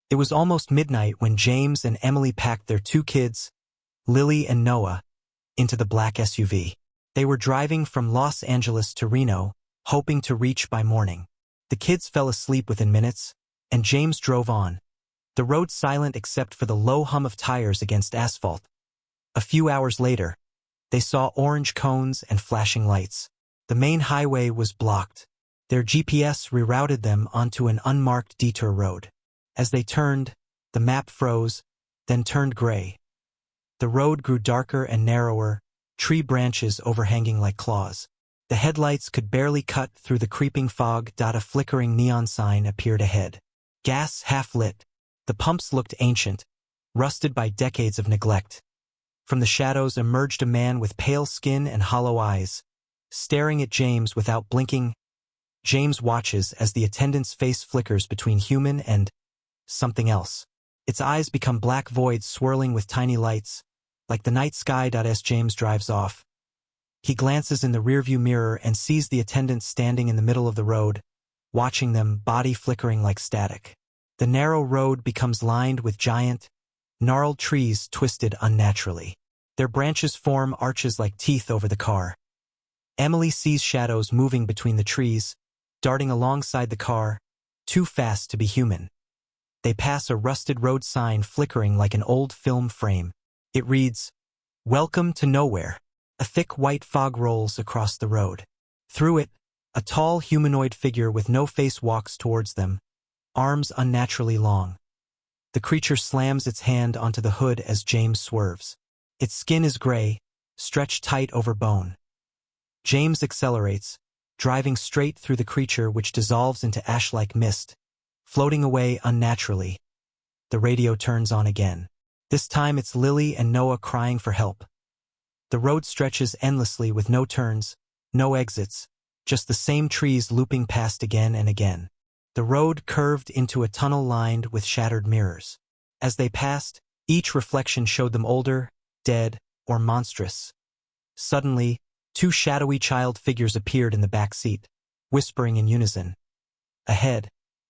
It was almost midnight when James and Emily packed their two kids, Lily and Noah, into the black SUV. They were driving from Los Angeles to Reno, hoping to reach by morning. The kids fell asleep within minutes, and James drove on, the road silent except for the low hum of tires against asphalt. A few hours later, they saw orange cones and flashing lights. The main highway was blocked. Their GPS rerouted them onto an unmarked detour road. As they turned, the map froze, then turned gray. The road grew darker and narrower, tree branches overhanging like claws. The headlights could barely cut through the creeping fog. A flickering neon sign appeared ahead. Gas half lit. The pumps looked ancient, rusted by decades of neglect. From the shadows emerged a man with pale skin and hollow eyes, staring at James without blinking. James watches as the attendant's face flickers between human and something else. Its eyes become black voids swirling with tiny lights, like the night sky. As James drives off, he glances in the rearview mirror and sees the attendant standing in the middle of the road, watching them, body flickering like static. The narrow road becomes lined with giant, gnarled trees twisted unnaturally. Their branches form arches like teeth over the car. Emily sees shadows moving between the trees, darting alongside the car, too fast to be human. They pass a rusted road sign flickering like an old film frame. It reads, "Welcome to Nowhere." A thick white fog rolls across the road. Through it, a tall humanoid figure with no face walks towards them, arms unnaturally long. The creature slams its hand onto the hood as James swerves. Its skin is gray, stretched tight over bone. James accelerates, driving straight through the creature, which dissolves into ash-like mist, floating away unnaturally. The radio turns on again. This time it's Lily and Noah crying for help. The road stretches endlessly with no turns, no exits, just the same trees looping past again and again. The road curved into a tunnel lined with shattered mirrors. As they passed, each reflection showed them older, dead, or monstrous. Suddenly, two shadowy child figures appeared in the back seat, whispering in unison. Ahead,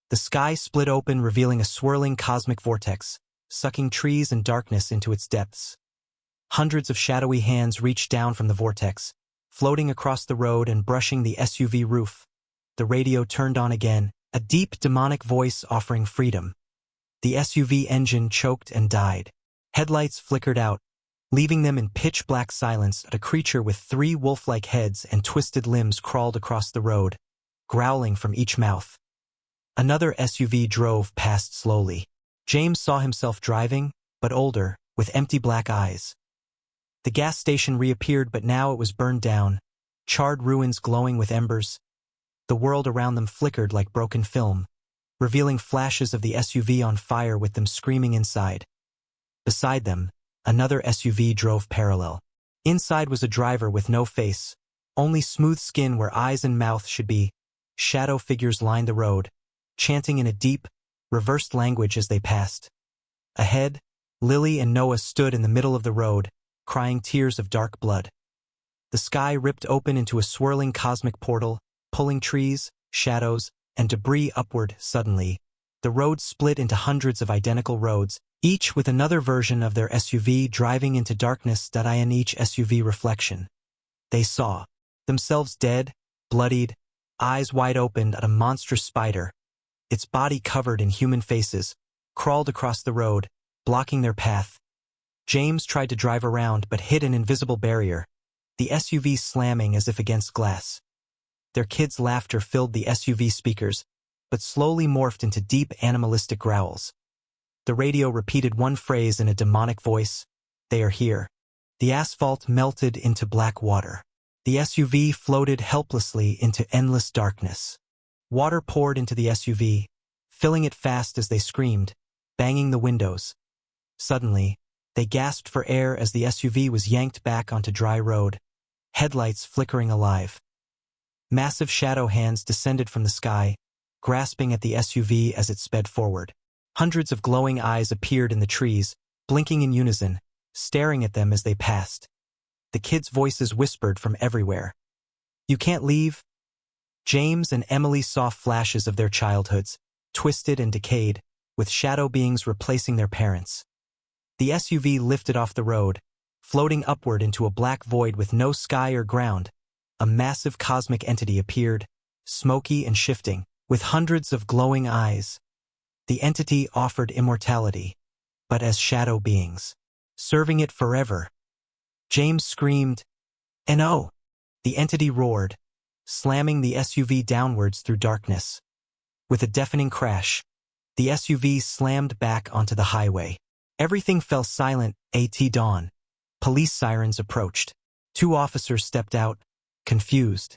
the sky split open, revealing a swirling cosmic vortex, sucking trees and darkness into its depths. Hundreds of shadowy hands reached down from the vortex, floating across the road and brushing the SUV roof. The radio turned on again, a deep demonic voice offering freedom. The SUV engine choked and died. Headlights flickered out, leaving them in pitch-black silence. A creature with three wolf-like heads and twisted limbs crawled across the road, growling from each mouth. Another SUV drove past slowly. James saw himself driving, but older, with empty black eyes. The gas station reappeared, but now it was burned down, charred ruins glowing with embers. The world around them flickered like broken film, revealing flashes of the SUV on fire with them screaming inside. Beside them, another SUV drove parallel. Inside was a driver with no face, only smooth skin where eyes and mouth should be. Shadow figures lined the road, chanting in a deep, reversed language as they passed. Ahead, Lily and Noah stood in the middle of the road, crying tears of dark blood. The sky ripped open into a swirling cosmic portal, pulling trees, shadows, and debris upward. Suddenly, the road split into hundreds of identical roads, each with another version of their SUV driving into darkness. In each SUV reflection, they saw themselves dead, bloodied, eyes wide open. A monstrous spider, its body covered in human faces, crawled across the road, blocking their path. James tried to drive around but hit an invisible barrier, the SUV slamming as if against glass. Their kids' laughter filled the SUV speakers, but slowly morphed into deep animalistic growls. The radio repeated one phrase in a demonic voice: "They are here." The asphalt melted into black water. The SUV floated helplessly into endless darkness. Water poured into the SUV, filling it fast as they screamed, banging the windows. Suddenly, they gasped for air as the SUV was yanked back onto dry road, headlights flickering alive. Massive shadow hands descended from the sky, grasping at the SUV as it sped forward. Hundreds of glowing eyes appeared in the trees, blinking in unison, staring at them as they passed. The kids' voices whispered from everywhere. "You can't leave." James and Emily saw flashes of their childhoods, twisted and decayed, with shadow beings replacing their parents. The SUV lifted off the road, floating upward into a black void with no sky or ground. A massive cosmic entity appeared, smoky and shifting, with hundreds of glowing eyes. The entity offered immortality, but as shadow beings, serving it forever. James screamed, "No!" The entity roared, slamming the SUV downwards through darkness. With a deafening crash, the SUV slammed back onto the highway. Everything fell silent at dawn. Police sirens approached. 2 officers stepped out, confused.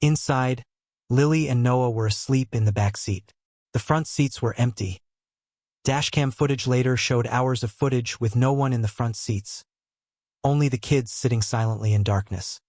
Inside, Lily and Noah were asleep in the back seat. The front seats were empty. Dashcam footage later showed hours of footage with no one in the front seats. Only the kids sitting silently in darkness.